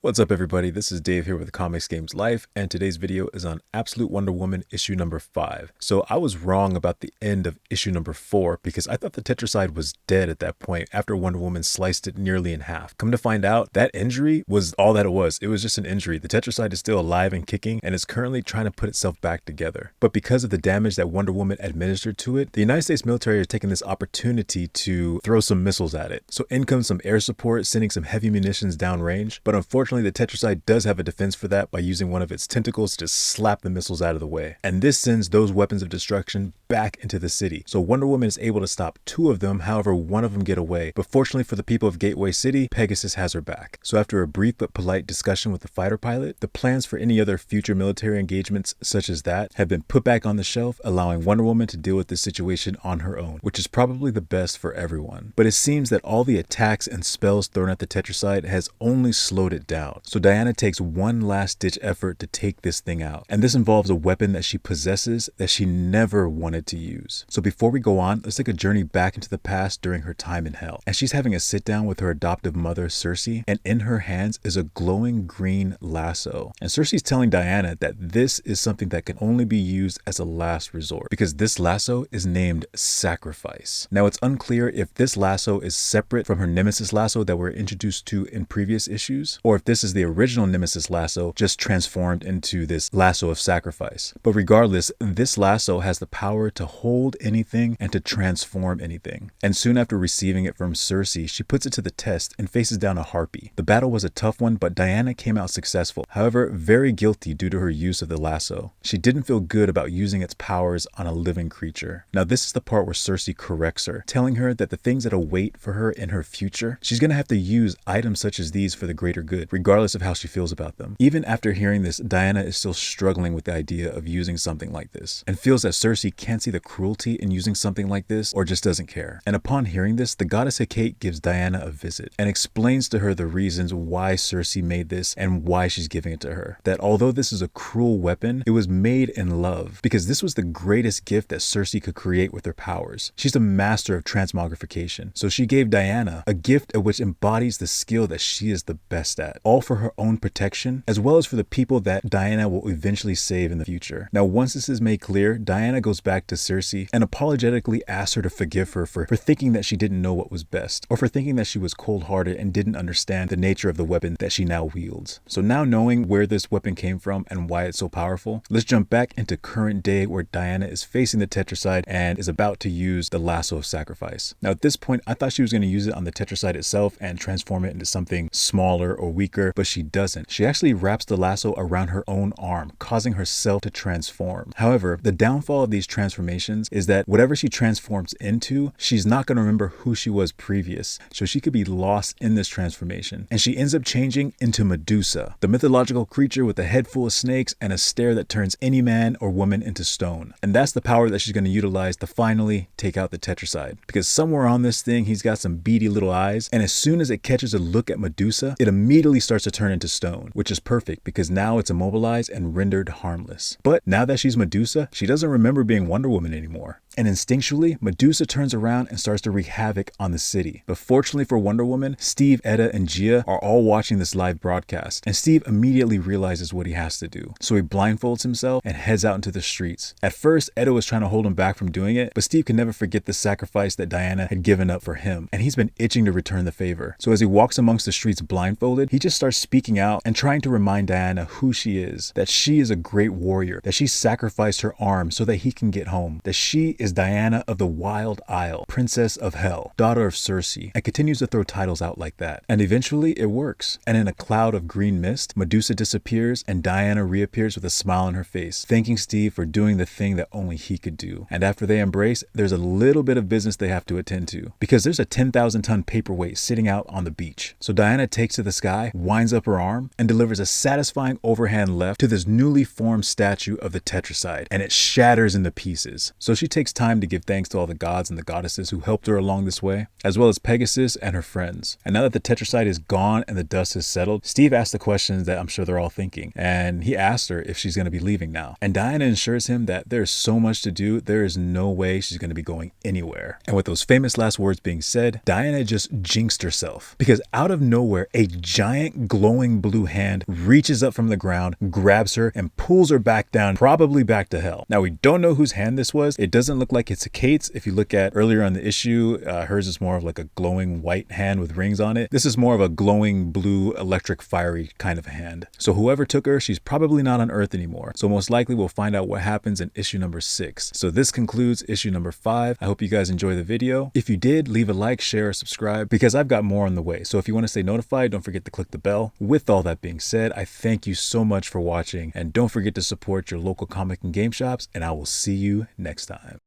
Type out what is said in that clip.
What's up, everybody? This is Dave here with Comics Games Life, and today's video is on Absolute Wonder Woman issue number 5. So I was wrong about the end of issue number 4 because I thought the Tetracide was dead at that point after Wonder Woman sliced it nearly in half. Come to find out, that injury was all that it was. It was just an injury. The Tetracide is still alive and kicking and is currently trying to put itself back together. But because of the damage that Wonder Woman administered to it, the United States military are taking this opportunity to throw some missiles at it. So in comes some air support, sending some heavy munitions downrange, but unfortunately the Tetracide does have a defense for that by using one of its tentacles to just slap the missiles out of the way. And this sends those weapons of destruction back into the city. So Wonder Woman is able to stop 2 of them, however one of them get away. But fortunately for the people of Gateway City, Pegasus has her back. So after a brief but polite discussion with the fighter pilot, the plans for any other future military engagements such as that have been put back on the shelf, allowing Wonder Woman to deal with this situation on her own, which is probably the best for everyone. But it seems that all the attacks and spells thrown at the Tetracide has only slowed it down. So Diana takes one last ditch effort to take this thing out. And this involves a weapon that she possesses that she never wanted to use. So before we go on, let's take a journey back into the past during her time in Hell. And she's having a sit down with her adoptive mother, Sersi, and in her hands is a glowing green lasso. And Sersi's telling Diana that this is something that can only be used as a last resort because this lasso is named Sacrifice. Now it's unclear if this lasso is separate from her Nemesis lasso that we're introduced to in previous issues, or if this is the original Nemesis lasso just transformed into this lasso of sacrifice. But regardless, this lasso has the power to hold anything and to transform anything. And soon after receiving it from Sersi, she puts it to the test and faces down a harpy. The battle was a tough one, but Diana came out successful. However, very guilty due to her use of the lasso. She didn't feel good about using its powers on a living creature. Now this is the part where Sersi corrects her, telling her that the things that await for her in her future, she's going to have to use items such as these for the greater good, regardless of how she feels about them. Even after hearing this, Diana is still struggling with the idea of using something like this, and feels that Sersi can't see the cruelty in using something like this, or just doesn't care. And upon hearing this, the goddess Hecate gives Diana a visit, and explains to her the reasons why Sersi made this and why she's giving it to her. That although this is a cruel weapon, it was made in love, because this was the greatest gift that Sersi could create with her powers. She's a master of transmogrification, so she gave Diana a gift which embodies the skill that she is the best at, all for her own protection, as well as for the people that Diana will eventually save in the future. Now, once this is made clear, Diana goes back to Sersi and apologetically asks her to forgive her for thinking that she didn't know what was best, or for thinking that she was cold-hearted and didn't understand the nature of the weapon that she now wields. So now knowing where this weapon came from and why it's so powerful, let's jump back into current day where Diana is facing the Tetracide and is about to use the lasso of sacrifice. Now at this point, I thought she was going to use it on the Tetracide itself and transform it into something smaller or weaker, but she doesn't. She actually wraps the lasso around her own arm, causing herself to transform. However, the downfall of these transformations is that whatever she transforms into, she's not going to remember who she was previous, so she could be lost in this transformation. And she ends up changing into Medusa, the mythological creature with a head full of snakes and a stare that turns any man or woman into stone. And that's the power that she's going to utilize to finally take out the Tetracide. Because somewhere on this thing, he's got some beady little eyes, and as soon as it catches a look at Medusa, it immediately starts to turn into stone, which is perfect because now it's immobilized and rendered harmless. But now that she's Medusa, she doesn't remember being Wonder Woman anymore. And instinctually, Medusa turns around and starts to wreak havoc on the city. But fortunately for Wonder Woman, Steve, Etta, and Gia are all watching this live broadcast, and Steve immediately realizes what he has to do. So he blindfolds himself and heads out into the streets. At first, Etta was trying to hold him back from doing it, but Steve can never forget the sacrifice that Diana had given up for him, and he's been itching to return the favor. So as he walks amongst the streets blindfolded, he just starts speaking out and trying to remind Diana who she is, that she is a great warrior, that she sacrificed her arm so that he can get home, that she is Diana of the Wild Isle, Princess of Hell, daughter of Sersi, and continues to throw titles out like that. And eventually it works. And in a cloud of green mist, Medusa disappears and Diana reappears with a smile on her face, thanking Steve for doing the thing that only he could do. And after they embrace, there's a little bit of business they have to attend to, because there's a 10,000-ton paperweight sitting out on the beach. So Diana takes to the sky, winds up her arm, and delivers a satisfying overhand left to this newly formed statue of the Tetracide, and it shatters into pieces. So she takes takes time to give thanks to all the gods and the goddesses who helped her along this way, as well as Pegasus and her friends. And now that the Tetracide is gone and the dust has settled, Steve asks the questions that I'm sure they're all thinking. And he asks her if she's going to be leaving now. And Diana assures him that there's so much to do, there is no way she's going to be going anywhere. And with those famous last words being said, Diana just jinxed herself. Because out of nowhere, a giant glowing blue hand reaches up from the ground, grabs her, and pulls her back down, probably back to hell. Now, we don't know whose hand this was. It doesn't look like it's Kate's. If you look at earlier on the issue, hers is more of like a glowing white hand with rings on it. This is more of a glowing blue, electric, fiery kind of hand. So whoever took her, she's probably not on Earth anymore. So most likely we'll find out what happens in issue number 6. So this concludes issue number 5. I hope you guys enjoy the video. If you did, leave a like, share, or subscribe because I've got more on the way. So if you want to stay notified, don't forget to click the bell. With all that being said, I thank you so much for watching, and don't forget to support your local comic and game shops, and I will see you next time.